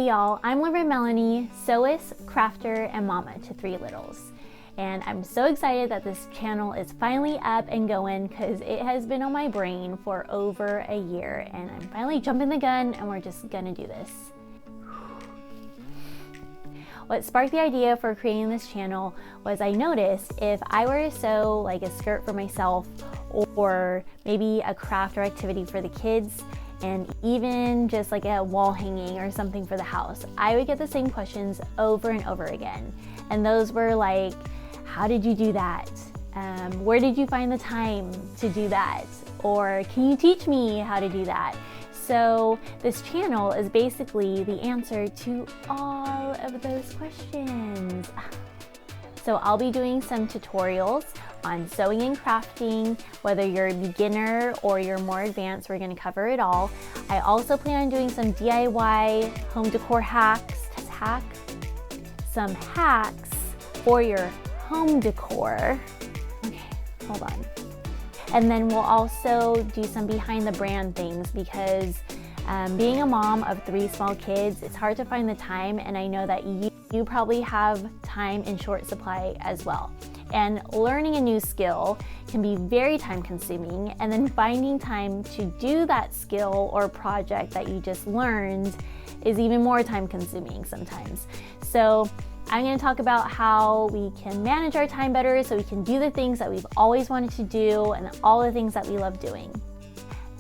Hey y'all, I'm LaurénMellany, sewist, crafter, and mama to 3 littles. And I'm so excited that this channel is finally up and going because it has been on my brain for over a year, and I'm finally jumping the gun and we're just gonna do this. What sparked the idea for creating this channel was I noticed if I were to sew like a skirt for myself, or maybe a craft or activity for the kids, and even just like a wall hanging or something for the house, I would get the same questions over and over again. And those were like, how did you do that? Where did you find the time to do that? Or can you teach me how to do that? So this channel is basically the answer to all of those questions. So I'll be doing some tutorials on sewing and crafting, whether you're a beginner or you're more advanced, we're gonna cover it all. I also plan on doing some DIY home decor hacks, some hacks for your home decor. Okay, hold on. And then we'll also do some behind the brand things because being a mom of 3 small kids, it's hard to find the time, and I know that you probably have time in short supply as well. And learning a new skill can be very time consuming, and then finding time to do that skill or project that you just learned is even more time consuming sometimes. So I'm going to talk about how we can manage our time better so we can do the things that we've always wanted to do and all the things that we love doing.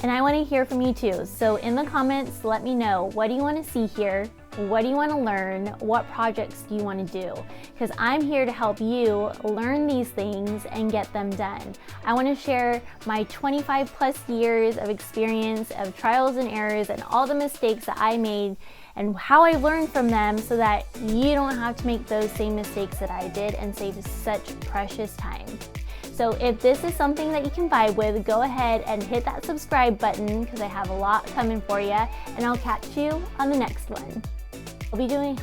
And I want to hear from you too. So in the comments, let me know, what do you want to see here? What do you want to learn? What projects do you want to do? Because I'm here to help you learn these things and get them done. I want to share my 25+ years of experience of trials and errors and all the mistakes that I made and how I learned from them so that you don't have to make those same mistakes that I did and save such precious time. So if this is something that you can vibe with, go ahead and hit that subscribe button because I have a lot coming for you, and I'll catch you on the next one. I'll be doing,